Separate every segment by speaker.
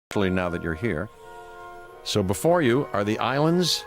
Speaker 1: especially now that you're here. So before you are the islands.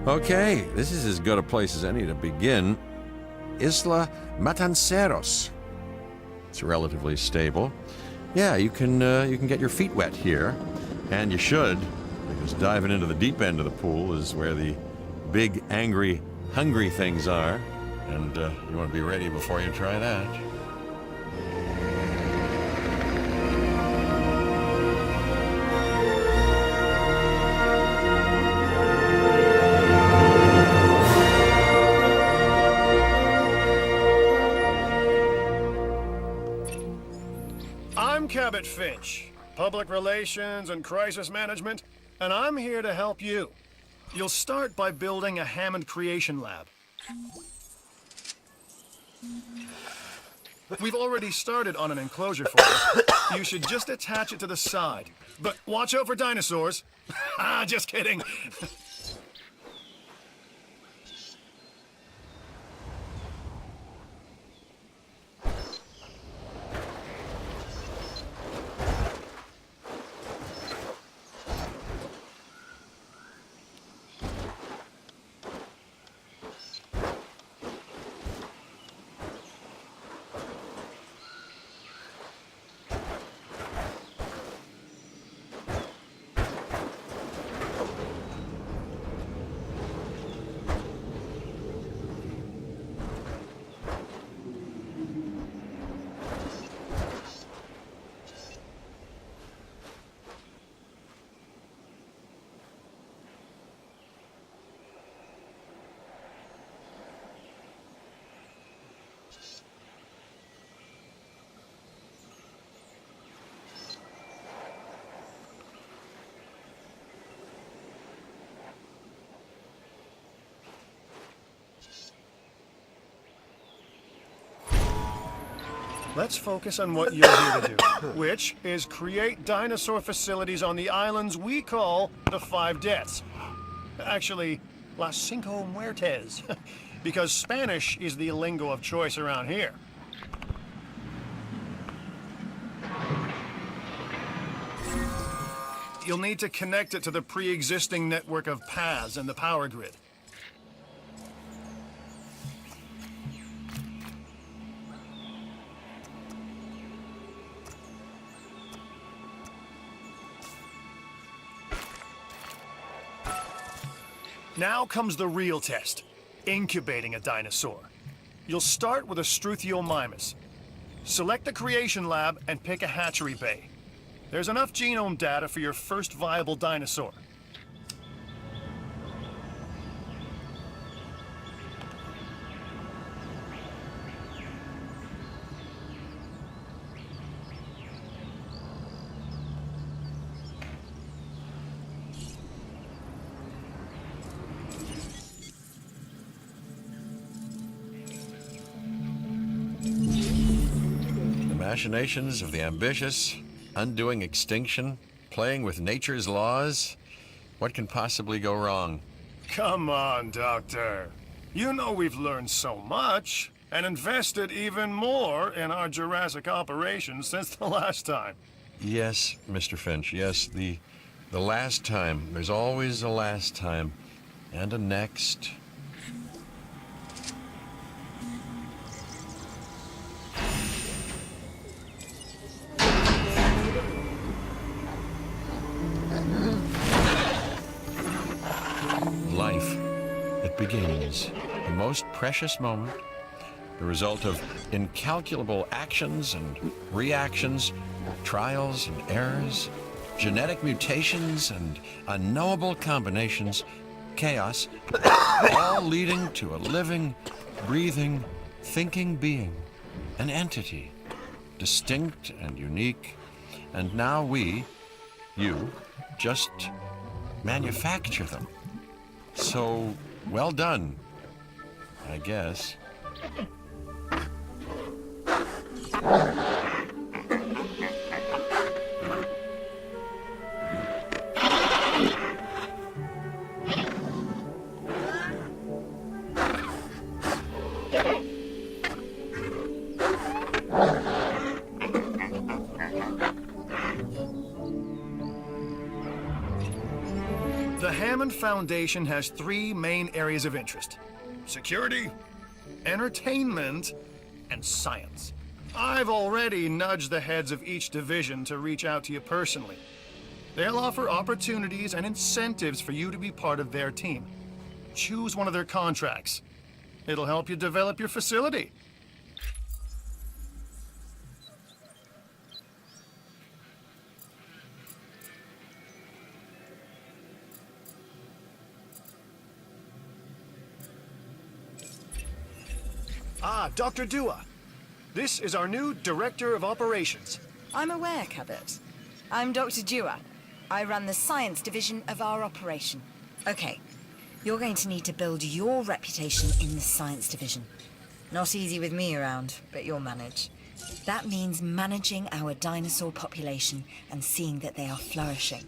Speaker 1: Okay, this is as good a place as any to begin. Isla Matanceros. It's relatively stable. Yeah, you can get your feet wet here, and you should, because diving into the deep end of the pool is where the big, angry, hungry things are, and you want to be ready before you try that.
Speaker 2: I'm Cabot Finch, Public Relations and Crisis Management, and I'm here to help you. You'll start by building a Hammond Creation Lab. We've already started on an enclosure for it. You should just attach it to the side. But watch out for dinosaurs. Just kidding. Let's focus on what you're here to do, which is create dinosaur facilities on the islands we call the Five Deaths. Actually, Las Cinco Muertes, because Spanish is the lingo of choice around here. You'll need to connect it to the pre-existing network of paths and the power grid. Now comes the real test, incubating a dinosaur. You'll start with a Struthiomimus. Select the creation lab and pick a hatchery bay. There's enough genome data for your first viable dinosaur.
Speaker 1: Machinations of the ambitious, undoing extinction, playing with nature's laws. What can possibly go wrong?
Speaker 2: Come on, Doctor. You know we've learned so much and invested even more in our Jurassic operations since the last time.
Speaker 1: Yes, Mr. Finch, yes, the last time. There's always a last time. And a next. Life, it begins, the most precious moment, the result of incalculable actions and reactions, trials and errors, genetic mutations and unknowable combinations, chaos, all leading to a living, breathing, thinking being, an entity, distinct and unique, and now you, just manufacture them. So, well done, I guess.
Speaker 2: The Hammond Foundation has three main areas of interest: security, entertainment, and science. I've already nudged the heads of each division to reach out to you personally. They'll offer opportunities and incentives for you to be part of their team. Choose one of their contracts. It'll help you develop your facility. Ah, Dr. Dua. This is our new Director of Operations.
Speaker 3: I'm aware, Cabot. I'm Dr. Dua. I run the science division of our operation. Okay, you're going to need to build your reputation in the science division. Not easy with me around, but you'll manage. That means managing our dinosaur population and seeing that they are flourishing.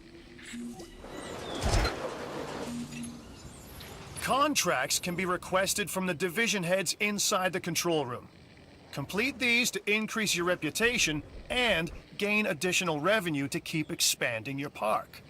Speaker 2: Contracts can be requested from the division heads inside the control room. Complete these to increase your reputation and gain additional revenue to keep expanding your park.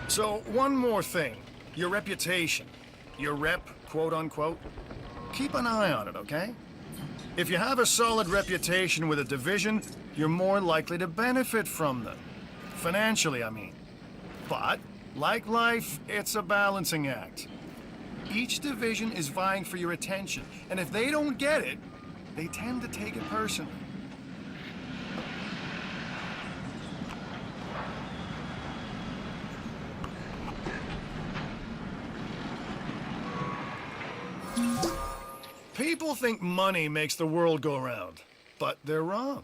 Speaker 2: So, one more thing. Your reputation. Your rep, quote unquote. Keep an eye on it, okay? If you have a solid reputation with a division, you're more likely to benefit from them. Financially, I mean. But, like life, it's a balancing act. Each division is vying for your attention, and if they don't get it, they tend to take it personally. People think money makes the world go round, but they're wrong.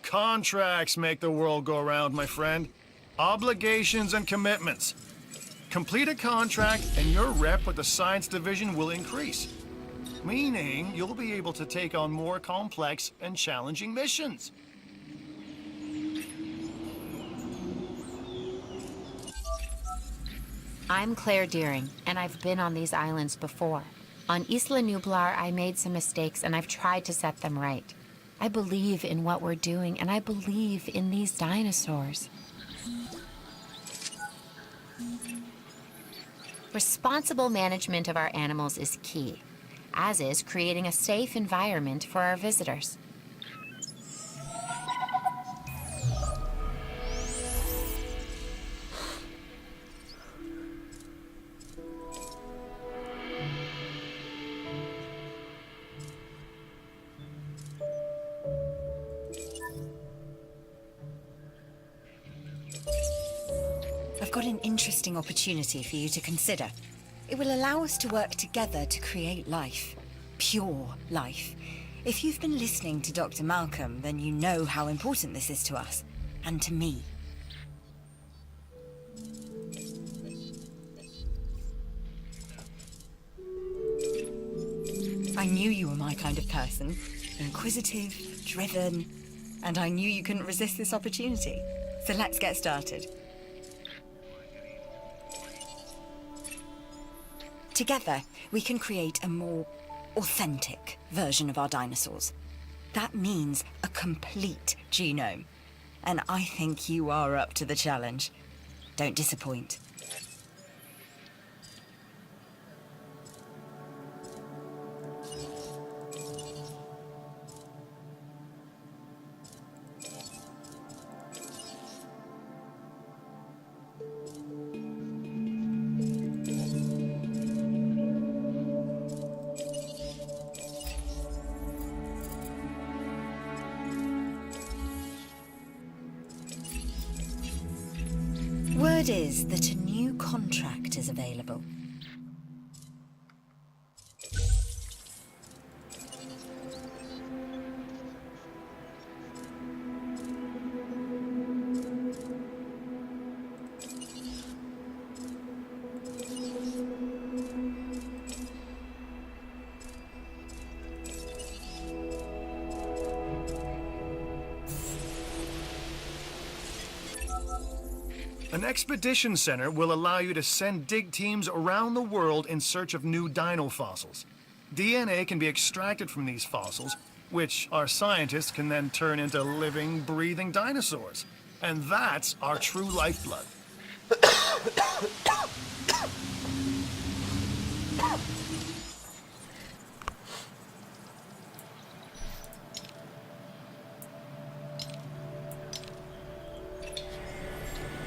Speaker 2: Contracts make the world go round, my friend. Obligations and commitments. Complete a contract and your rep with the science division will increase. Meaning you'll be able to take on more complex and challenging missions.
Speaker 4: I'm Claire Deering, and I've been on these islands before. On Isla Nublar, I made some mistakes, and I've tried to set them right. I believe in what we're doing, and I believe in these dinosaurs. Responsible management of our animals is key, as is creating a safe environment for our visitors.
Speaker 3: I've got an interesting opportunity for you to consider. It will allow us to work together to create life. Pure life. If you've been listening to Dr. Malcolm, then you know how important this is to us. And to me. I knew you were my kind of person. Inquisitive, driven, and I knew you couldn't resist this opportunity. So let's get started. Together, we can create a more authentic version of our dinosaurs. That means a complete genome. And I think you are up to the challenge. Don't disappoint. Word is that a new contract is available.
Speaker 2: An expedition center will allow you to send dig teams around the world in search of new dino fossils. DNA can be extracted from these fossils, which our scientists can then turn into living, breathing dinosaurs. And that's our true lifeblood.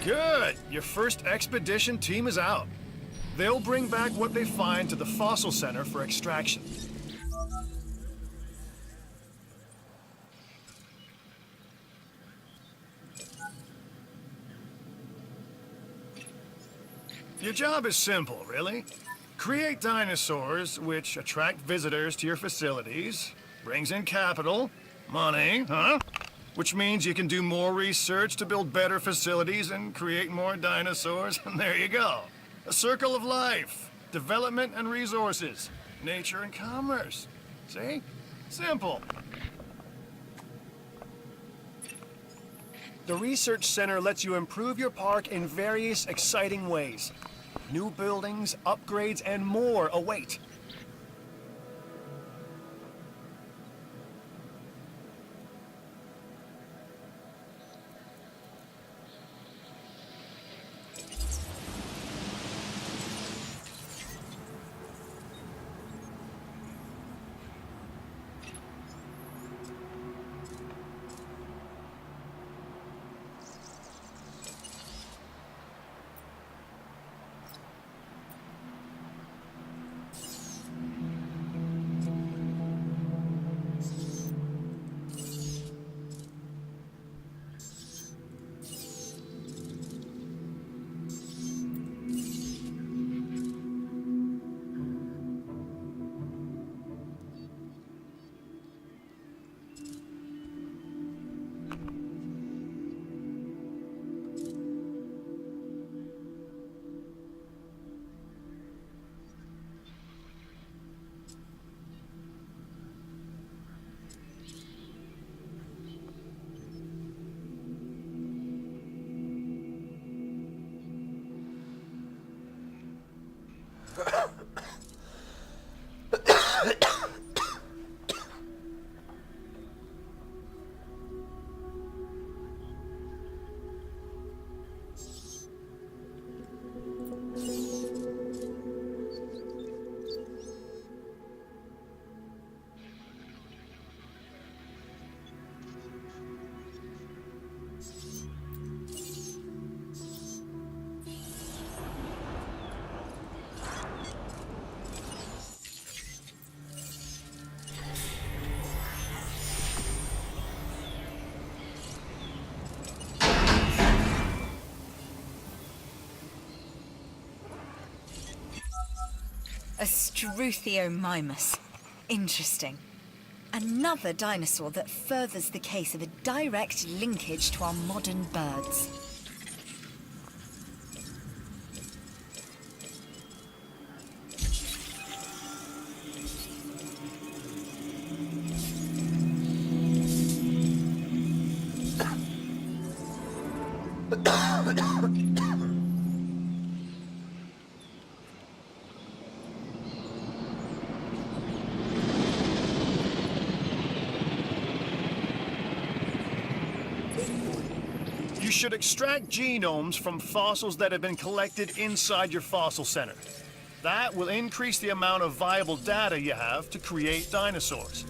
Speaker 2: Good! Your first expedition team is out. They'll bring back what they find to the fossil center for extraction. Your job is simple, really. Create dinosaurs which attract visitors to your facilities, brings in capital, money, huh? Which means you can do more research to build better facilities and create more dinosaurs, and there you go. A circle of life, development and resources, nature and commerce. See? Simple. The Research Center lets you improve your park in various exciting ways. New buildings, upgrades, and more await.
Speaker 3: A Struthiomimus. Interesting. Another dinosaur that furthers the case of a direct linkage to our modern birds.
Speaker 2: You should extract genomes from fossils that have been collected inside your fossil center. That will increase the amount of viable data you have to create dinosaurs.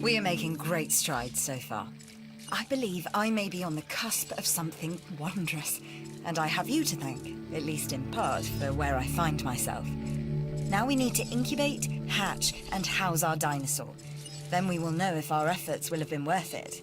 Speaker 3: We are making great strides so far. I believe I may be on the cusp of something wondrous, and I have you to thank, at least in part, for where I find myself. Now we need to incubate, hatch, and house our dinosaur. Then we will know if our efforts will have been worth it.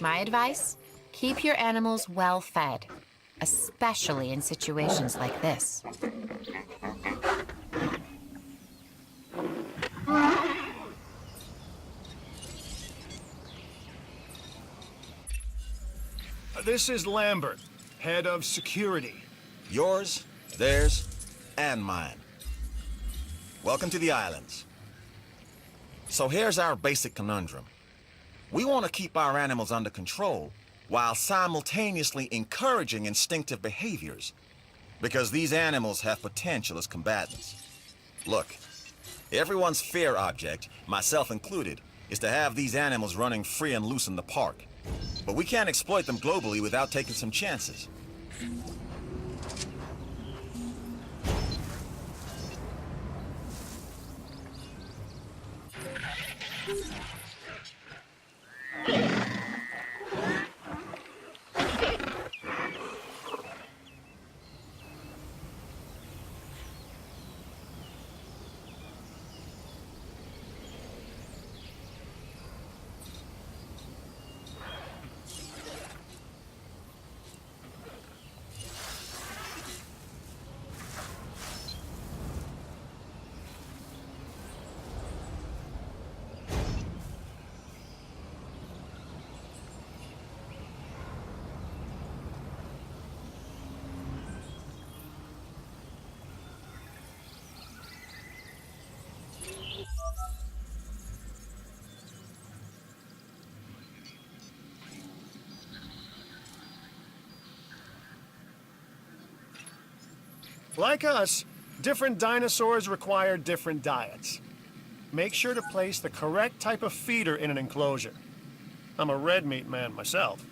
Speaker 4: My advice? Keep your animals well fed, especially in situations like this.
Speaker 2: This is Lambert, head of security.
Speaker 5: Yours, theirs, and mine. Welcome to the islands. So here's our basic conundrum. We want to keep our animals under control while simultaneously encouraging instinctive behaviors, because these animals have potential as combatants. Look, everyone's fear object, myself included, is to have these animals running free and loose in the park. But we can't exploit them globally without taking some chances.
Speaker 2: Like us, different dinosaurs require different diets. Make sure to place the correct type of feeder in an enclosure. I'm a red meat man myself.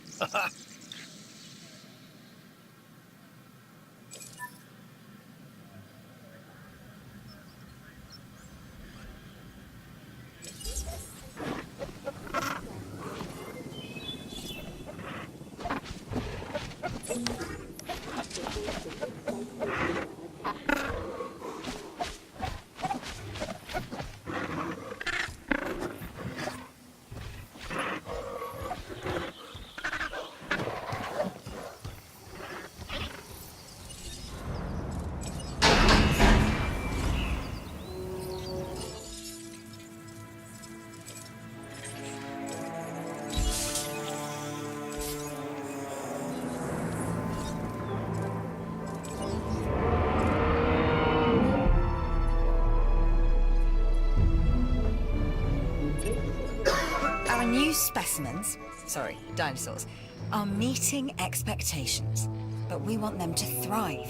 Speaker 3: Our new specimens, sorry, dinosaurs, are meeting expectations, but we want them to thrive.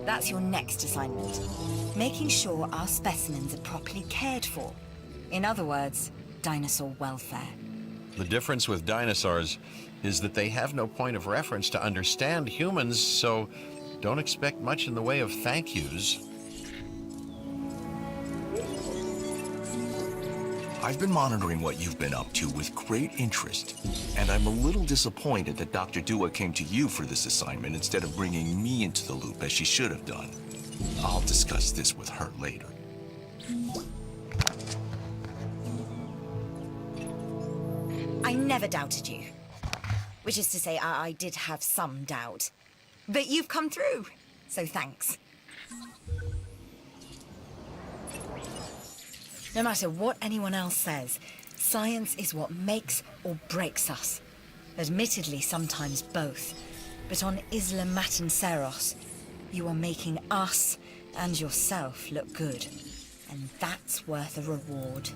Speaker 3: That's your next assignment. Making sure our specimens are properly cared for. In other words, dinosaur welfare.
Speaker 1: The difference with dinosaurs is that they have no point of reference to understand humans, so don't expect much in the way of thank yous.
Speaker 6: I've been monitoring what you've been up to with great interest, and I'm a little disappointed that Dr. Dua came to you for this assignment instead of bringing me into the loop as she should have done. I'll discuss this with her later.
Speaker 3: I never doubted you. Which is to say, I did have some doubt. But you've come through, so thanks. No matter what anyone else says, science is what makes or breaks us. Admittedly, sometimes both. But on Isla Matanceros, you are making us and yourself look good. And that's worth a reward.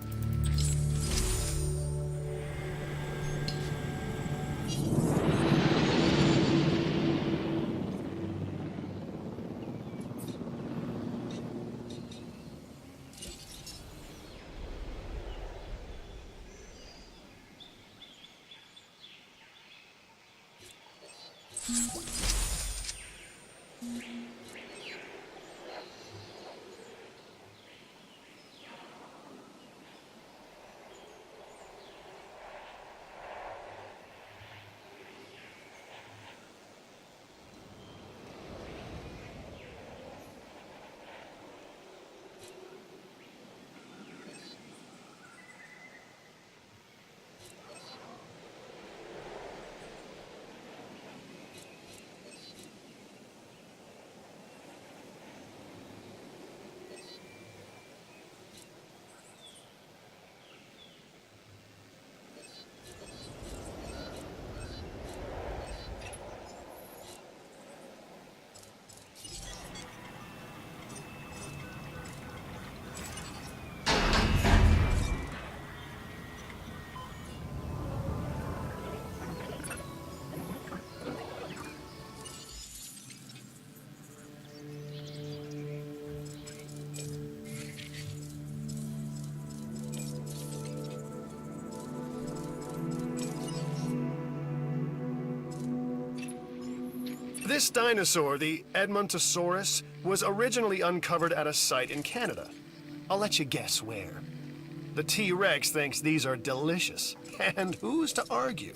Speaker 2: This dinosaur, the Edmontosaurus, was originally uncovered at a site in Canada. I'll let you guess where. The T-Rex thinks these are delicious, and who's to argue?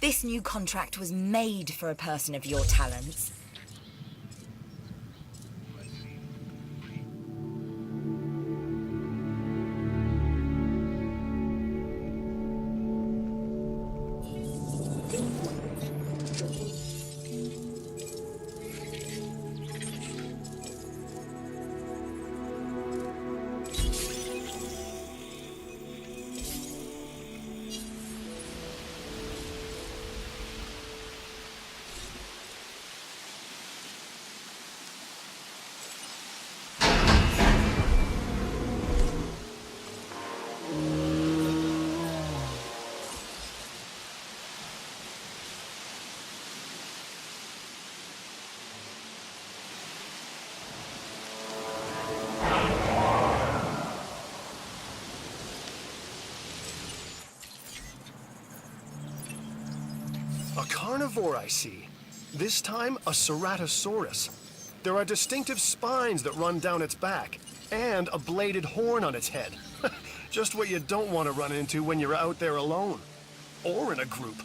Speaker 3: This new contract was made for a person of your talents.
Speaker 2: A carnivore, I see. This time, a ceratosaurus. There are distinctive spines that run down its back, and a bladed horn on its head. Just what you don't want to run into when you're out there alone. Or in a group.